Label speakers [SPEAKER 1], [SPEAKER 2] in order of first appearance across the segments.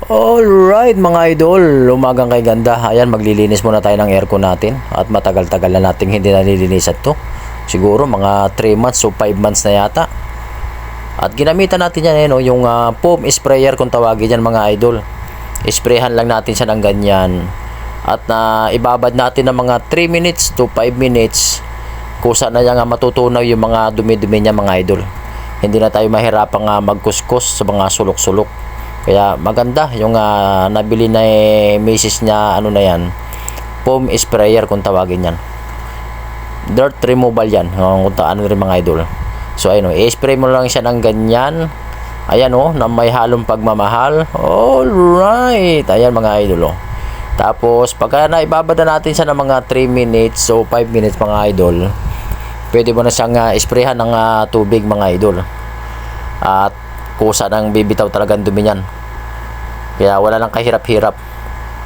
[SPEAKER 1] Alright mga idol, umagang kay ganda. Ayan, maglilinis muna tayo ng aircon natin. At matagal-tagal na natin hindi nalilinisan to. Siguro mga 3 months o 5 months na yata. At ginamitan natin yan yung foam sprayer kung tawagin yan mga idol. Sprayhan lang natin siya ng ganyan. At ibabad natin ng mga 3 minutes to 5 minutes. Kusa na yan matutunaw yung mga dumi-dumi niya mga idol. Hindi na tayo mahirapang magkuskus sa mga sulok-sulok. Kaya maganda yung nabili na misis niya, ano na yan, foam sprayer kung tawagin yan. Dirt removal yan, kung ano rin mga idol. So ayun, i-spray mo lang siya ng ganyan. Ayan na may halong pagmamahal. Alright, ayan mga idol Tapos pagka naibabada natin siya ng mga 3 minutes o 5 minutes mga idol, pwede mo na siyang sprayhan ng tubig mga idol. At kusa nang bibitaw talagang dumi niyan. Kaya wala nang kahirap-hirap.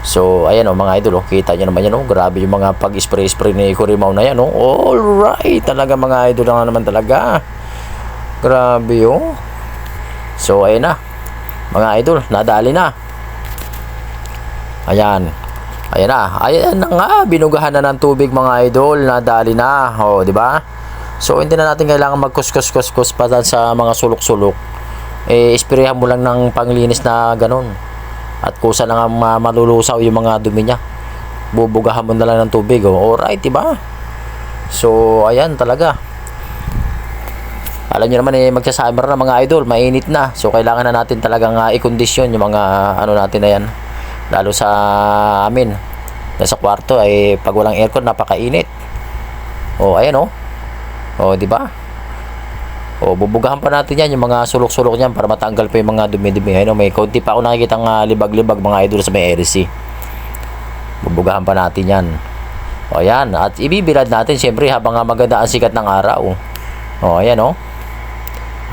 [SPEAKER 1] So ayan mga idol kita nyo naman yan grabe yung mga pag-spray ni Kurimaw na yan Alright, talaga mga idol na naman talaga. Grabe So ayan na mga idol, nadali na. Ayan na nga, binugahan na ng tubig mga idol, nadali na. Di ba? So hindi na natin kailangan magkuskus pa sa mga sulok-sulok. Isprayan mo lang ng panglinis na ganun. At kusa na nga malulusaw yung mga dumi niya. Bubugahan mo na lang ng tubig Alright, diba? So ayan talaga. Alam niyo naman magsa-summer na mga idol, mainit na. So kailangan na natin talagang i-condition yung mga ano natin na yan. Lalo sa amin nasa kwarto ay pag walang aircon napakainit. Ayan diba? Bubugahan pa natin yan yung mga sulok-sulok niyan para matanggal pa yung mga dumi-dumi. May konti pa ako nakikita libag-libag mga idol sa may RC. Bubugahan pa natin yan. Ayan, at ibibilad natin siyempre habang maganda ang sikat ng araw. Ayan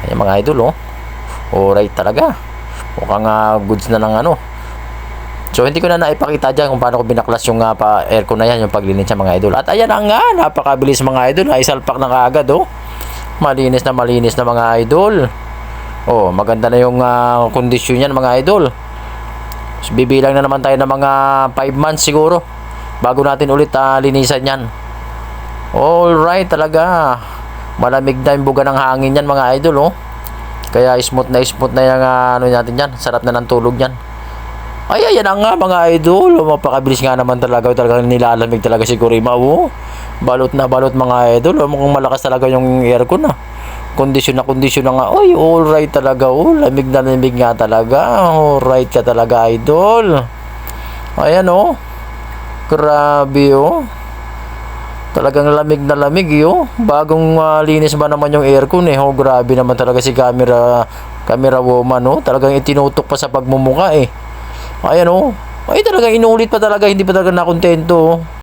[SPEAKER 1] Ayan mga idol Alright talaga. Mukhang goods na ng So hindi ko na naipakita dyan kung paano ko binaklas yung aircon na yan, yung paglinis ng mga idol. At ayan nga, napakabilis mga idol. Ay salpak na kaagad Malinis na mga idol. Maganda na yung kondisyon yan mga idol. So, bibilang na naman tayo ng mga 5 months siguro bago natin ulit linisan yan. Alright talaga. Malamig na yung buga ng hangin yan mga idol Kaya smooth na yung natin yan. Sarap na ng tulog yan. Ayan nga mga idol. Mapakabilis nga naman talaga. Talagang nilalamig talaga si Kurimaw Balot na balot mga idol. Mukhang malakas talaga yung aircon Kondisyon na nga. Alright talaga lamig na lamig nga talaga. Alright ka talaga idol. Ayan grabe talagang lamig na lamig Bagong linis ba naman yung aircon grabe naman talaga si camera woman talagang itinutok pa sa pagmumuka Ayan ay talagang inulit pa talaga. Hindi pa talaga nakontento